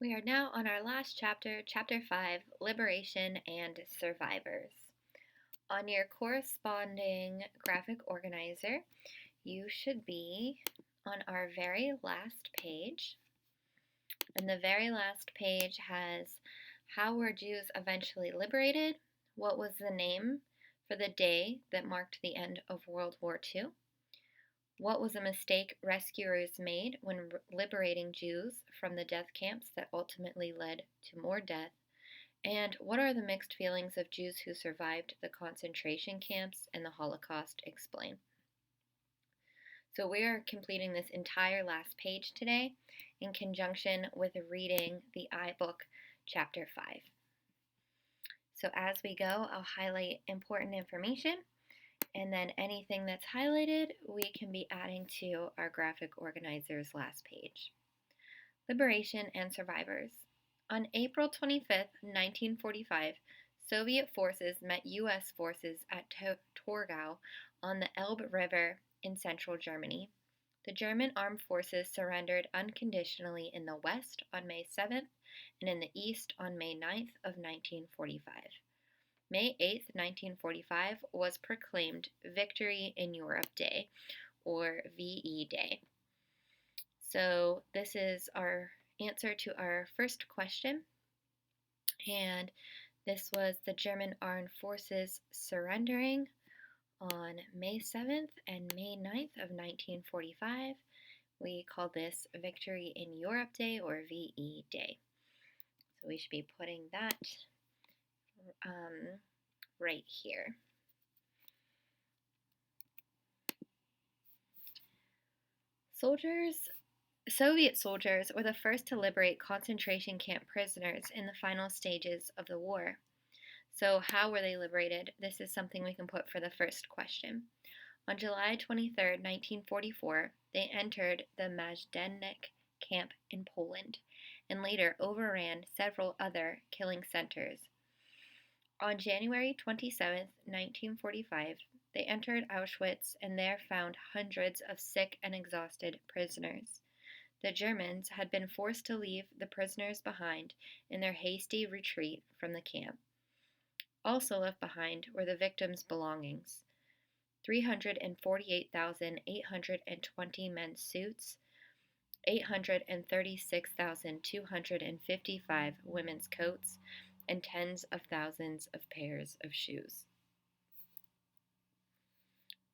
We are now on our last chapter, Chapter 5, Liberation and Survivors. On your corresponding graphic organizer, you should be on our very last page. And the very last page has how were Jews eventually liberated, what was the name for the day that marked the end of World War II, what was a mistake rescuers made when liberating Jews from the death camps that ultimately led to more death? And what are the mixed feelings of Jews who survived the concentration camps and the Holocaust explain? So we are completing this entire last page today in conjunction with reading the iBook Chapter 5. So as we go, I'll highlight important information, and then anything that's highlighted, we can be adding to our graphic organizer's last page. Liberation and survivors. On April 25, 1945, Soviet forces met U.S. forces at Torgau on the Elbe River in central Germany. The German armed forces surrendered unconditionally in the west on May 7th and in the east on May 9th of 1945. May 8th, 1945 was proclaimed Victory in Europe Day, or VE Day. So this is our answer to our first question, and this was the German armed forces surrendering on May 7th and May 9th of 1945. We call this Victory in Europe Day, or VE Day. So we should be putting that right here. Soviet soldiers were the first to liberate concentration camp prisoners in the final stages of the war. So how were they liberated? This is something we can put for the first question. On July 23, 1944, they entered the Majdanek camp in Poland and later overran several other killing centers. On January 27, 1945, they entered Auschwitz and there found hundreds of sick and exhausted prisoners. The Germans had been forced to leave the prisoners behind in their hasty retreat from the camp. Also left behind were the victims' belongings: 348,820 men's suits, 836,255 women's coats, and tens of thousands of pairs of shoes.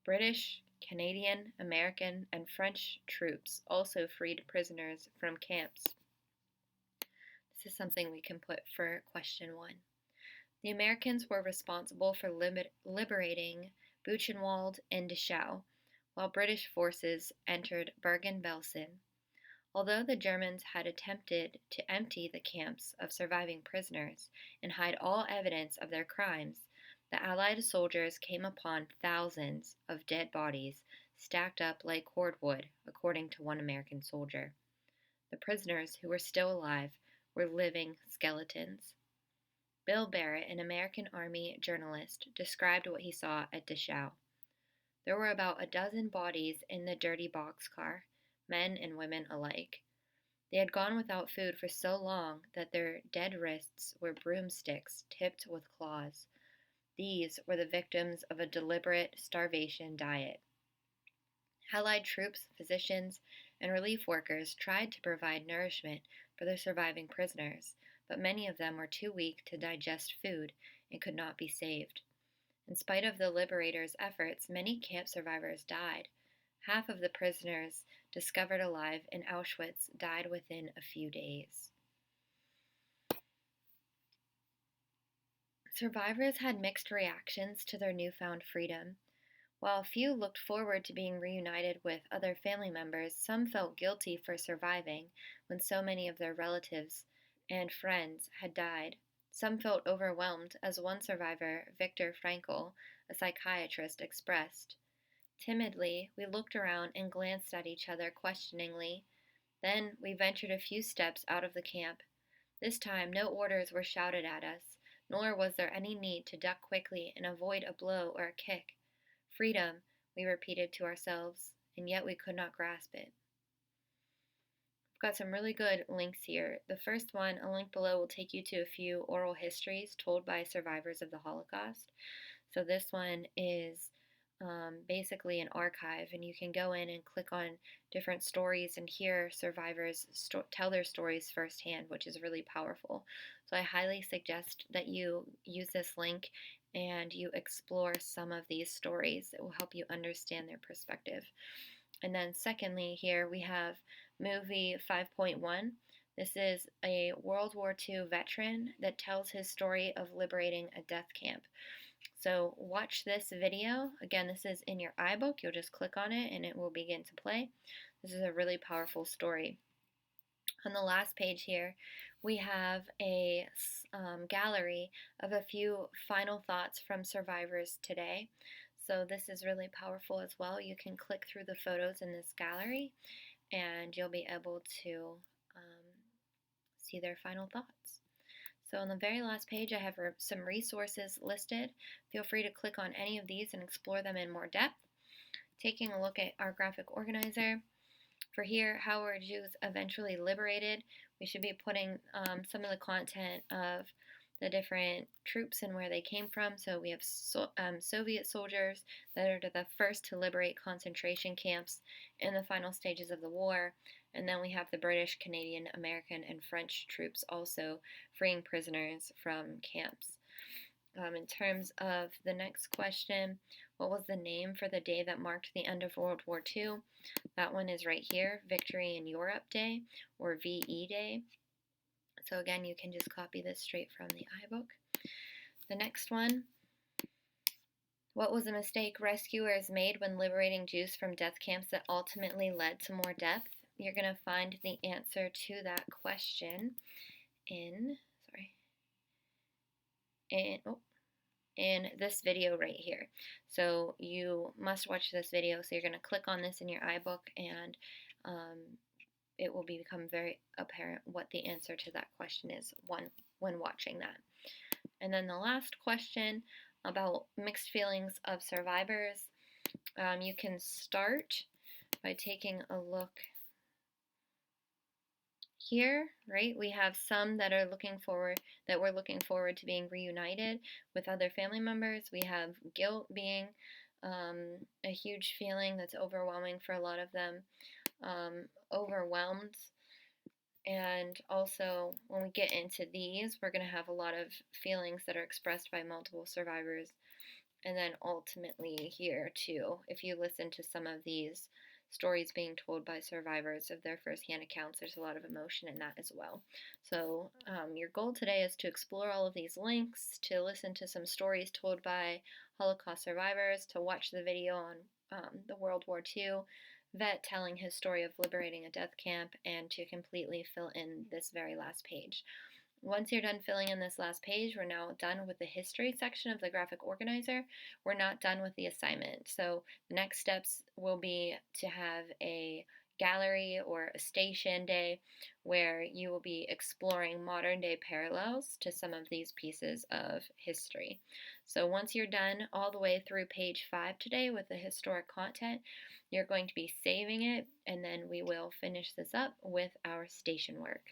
British, Canadian, American, and French troops also freed prisoners from camps. This is something we can put for question 1. The Americans were responsible for liberating Buchenwald and Dachau, while British forces entered Bergen-Belsen. Although the Germans had attempted to empty the camps of surviving prisoners and hide all evidence of their crimes, the Allied soldiers came upon thousands of dead bodies stacked up like cordwood, according to one American soldier. The prisoners who were still alive were living skeletons. Bill Barrett, an American Army journalist, described what he saw at Dachau. There were about a dozen bodies in the dirty boxcar, men and women alike. They had gone without food for so long that their dead wrists were broomsticks tipped with claws. These were the victims of a deliberate starvation diet. Allied troops, physicians, and relief workers tried to provide nourishment for the surviving prisoners, but many of them were too weak to digest food and could not be saved. In spite of the liberators' efforts, many camp survivors died. Half of the prisoners discovered alive in Auschwitz died within a few days. Survivors had mixed reactions to their newfound freedom. While a few looked forward to being reunited with other family members, some felt guilty for surviving when so many of their relatives and friends had died. Some felt overwhelmed, as one survivor, Viktor Frankl, a psychiatrist, expressed. Timidly, we looked around and glanced at each other questioningly. Then we ventured a few steps out of the camp. This time no orders were shouted at us, nor was there any need to duck quickly and avoid a blow or a kick. Freedom, we repeated to ourselves, and yet we could not grasp it. We've got some really good links here. The first one, a link below, will take you to a few oral histories told by survivors of the Holocaust. So this one is basically an archive, and you can go in and click on different stories and hear survivors tell their stories firsthand, which is really powerful. So I highly suggest that you use this link and you explore some of these stories. It will help you understand their perspective. And then secondly, here we have movie 5.1. This is a World War II veteran that tells his story of liberating a death camp. So watch this video. Again, this is in your iBook. You'll just click on it and it will begin to play. This is a really powerful story. On the last page here, we have a gallery of a few final thoughts from survivors today. So this is really powerful as well. You can click through the photos in this gallery and you'll be able to see their final thoughts. So on the very last page, I have some resources listed. Feel free to click on any of these and explore them in more depth. Taking a look at our graphic organizer. For here, how were Jews eventually liberated? We should be putting some of the content of the different troops and where they came from. So we have Soviet soldiers that are the first to liberate concentration camps in the final stages of the war. And then we have the British, Canadian, American, and French troops also freeing prisoners from camps. In terms of the next question, what was the name for the day that marked the end of World War II? That one is right here, Victory in Europe Day, or VE Day. So again, you can just copy this straight from the iBook. The next one, what was a mistake rescuers made when liberating Jews from death camps that ultimately led to more death? You're going to find the answer to that question in this video right here. So you must watch this video. So you're going to click on this in your iBook and it will become very apparent what the answer to that question is when watching that. And then the last question about mixed feelings of survivors. You can start by taking a look here, right? We have some that are we're looking forward to being reunited with other family members. We have guilt being a huge feeling that's overwhelming for a lot of them. Overwhelmed. And also, when we get into these, we're going to have a lot of feelings that are expressed by multiple survivors. And then ultimately here too, if you listen to some of these stories being told by survivors of their firsthand accounts, there's a lot of emotion in that as well. So your goal today is to explore all of these links, to listen to some stories told by Holocaust survivors, to watch the video on the World War II vet telling his story of liberating a death camp, and to completely fill in this very last page. Once you're done filling in this last page, we're now done with the history section of the graphic organizer. We're not done with the assignment. So the next steps will be to have a gallery or a station day where you will be exploring modern day parallels to some of these pieces of history. So once you're done all the way through page 5 today with the historic content, you're going to be saving it, and then we will finish this up with our station work.